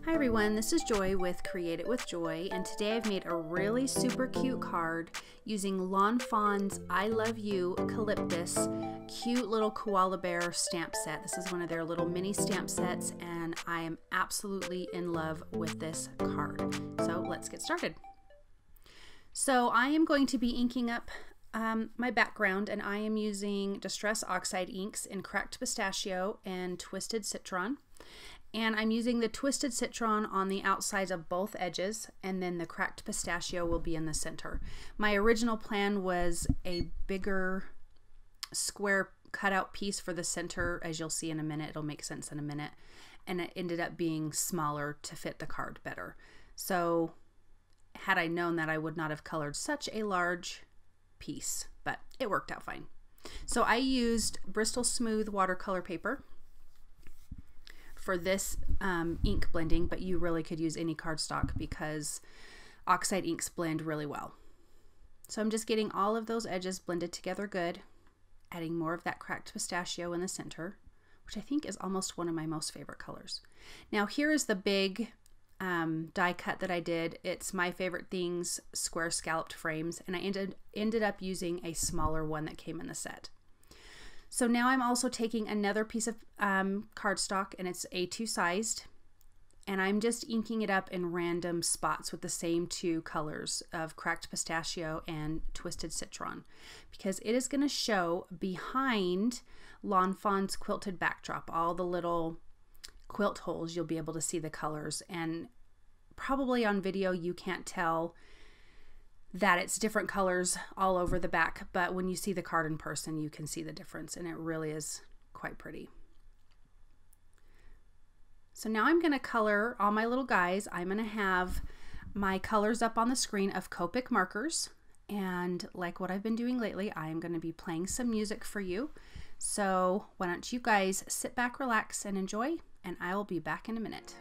Hi everyone, this is Joy with Create It with Joy, and today I've made a really super cute card using Lawn Fawns I Love You Calyptus cute little koala bear stamp set. This is one of their little mini stamp sets and I am absolutely in love with this card. So let's get started. So I am going to be inking up my background, and I am using Distress Oxide inks in Cracked Pistachio and Twisted Citron. And I'm using the Twisted Citron on the outsides of both edges, and then the Cracked Pistachio will be in the center. My original plan was a bigger square cutout piece for the center. As you'll see in a minute, it'll make sense in a minute. And it ended up being smaller to fit the card better. So had I known that, I would not have colored such a large piece, but it worked out fine. So I used Bristol smooth watercolor paper for this ink blending, but you really could use any cardstock because oxide inks blend really well. So I'm just getting all of those edges blended together good, adding more of that Cracked Pistachio in the center, which I think is almost one of my most favorite colors. Now here is the big die cut that I did. It's My Favorite Things square scalloped frames, and I ended up using a smaller one that came in the set. So now I'm also taking another piece of cardstock, and it's A2 sized, and I'm just inking it up in random spots with the same two colors of Cracked Pistachio and Twisted Citron, because it is going to show behind Lawn Fawns' quilted backdrop. All the little quilt holes, you'll be able to see the colors, and probably on video you can't tell that it's different colors all over the back, but when you see the card in person you can see the difference, and it really is quite pretty. So now I'm going to color all my little guys. I'm going to have my colors up on the screen of Copic Markers, and like what I've been doing lately, I'm going to be playing some music for you. So why don't you guys sit back, relax, and enjoy, and I will be back in a minute.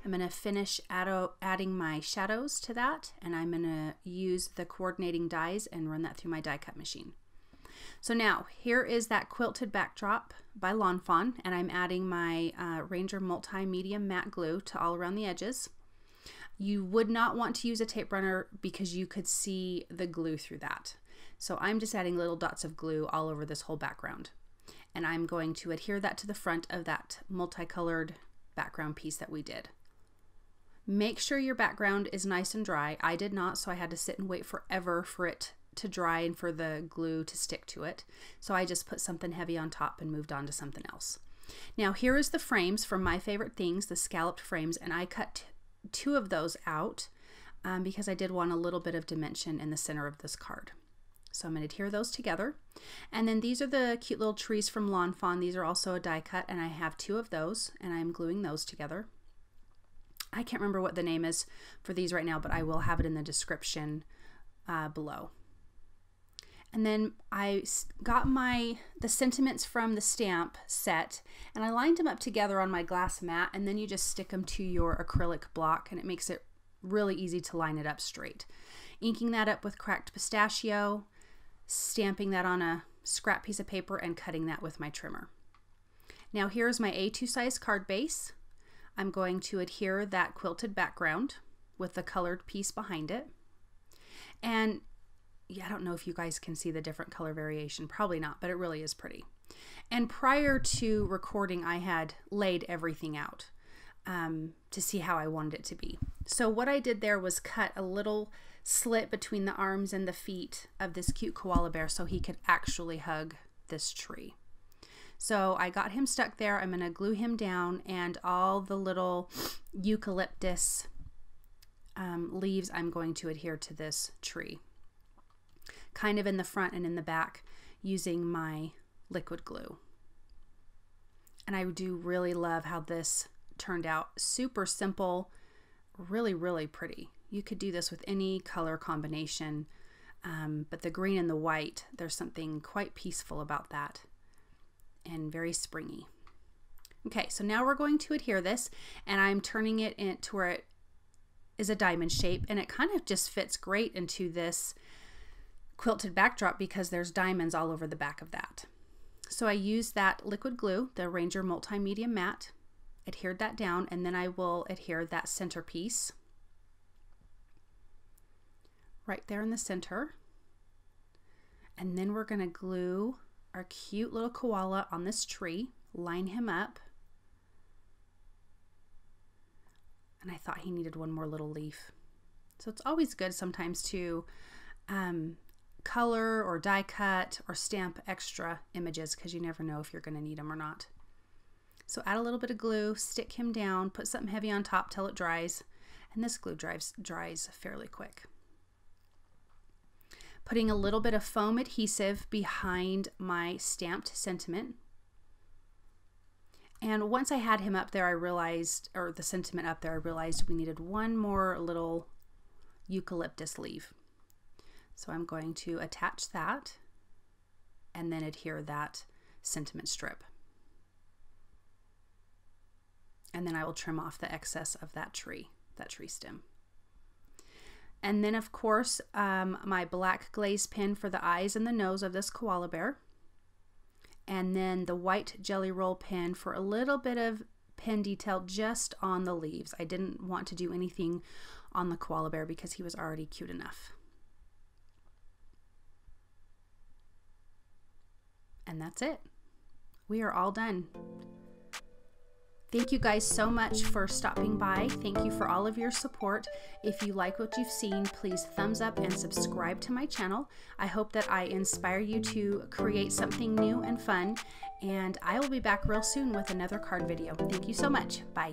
I'm going to finish adding my shadows to that, and I'm going to use the coordinating dies and run that through my die cut machine. So now here is that quilted backdrop by Lawn Fawn, and I'm adding my Ranger Multi-Medium Matte Glue to all around the edges. You would not want to use a tape runner because you could see the glue through that. So I'm just adding little dots of glue all over this whole background. and I'm going to adhere that to the front of that multicolored background piece that we did. Make sure your background is nice and dry. I did not, so I had to sit and wait forever for it to dry and for the glue to stick to it. So I just put something heavy on top and moved on to something else. Now here is the frames from My Favorite Things, the scalloped frames, and I cut 2 of those out because I did want a little bit of dimension in the center of this card. So I'm going to adhere those together. And then these are the cute little trees from Lawn Fawn. These are also a die cut, and I have 2 of those, and I'm gluing those together. I can't remember what the name is for these right now, but I will have it in the description below. And then I got the sentiments from the stamp set, and I lined them up together on my glass mat, and then you just stick them to your acrylic block, and it makes it really easy to line it up straight. Inking that up with cracked pistachio, stamping that on a scrap piece of paper, and cutting that with my trimmer. Now here's my A2 size card base. I'm going to adhere that quilted background with the colored piece behind it. And yeah, I don't know if you guys can see the different color variation, probably not, but it really is pretty. And prior to recording, I had laid everything out to see how I wanted it to be. So what I did there was cut a little slit between the arms and the feet of this cute koala bear so he could actually hug this tree. So I got him stuck there. I'm going to glue him down, and all the little eucalyptus leaves I'm going to adhere to this tree, kind of in the front and in the back, using my liquid glue. And I do really love how this turned out. Super simple, really, really pretty. You could do this with any color combination, but the green and the white, there's something quite peaceful about that, and very springy. Okay, so now we're going to adhere this, and I'm turning it into where it is a diamond shape, and it kind of just fits great into this quilted backdrop because there's diamonds all over the back of that. So I used that liquid glue, the Ranger Multimedia Matte, adhered that down, and then I will adhere that centerpiece right there in the center. And then we're going to glue our cute little koala on this tree, line him up. And I thought he needed one more little leaf. So it's always good sometimes to color or die cut or stamp extra images because you never know if you're going to need them or not. So add a little bit of glue, stick him down, put something heavy on top till it dries, and this glue dries fairly quick. Putting a little bit of foam adhesive behind my stamped sentiment. And once I had him up there, I realized, or the sentiment up there, I realized we needed one more little eucalyptus leaf. So I'm going to attach that and then adhere that sentiment strip. And then I will trim off the excess of that tree stem. And then of course, my black glaze pen for the eyes and the nose of this koala bear. And then the white jelly roll pen for a little bit of pen detail just on the leaves. I didn't want to do anything on the koala bear because he was already cute enough. And that's it. We are all done. Thank you guys so much for stopping by. Thank you for all of your support. If you like what you've seen, please thumbs up and subscribe to my channel. I hope that I inspire you to create something new and fun, and I will be back real soon with another card video. Thank you so much. Bye.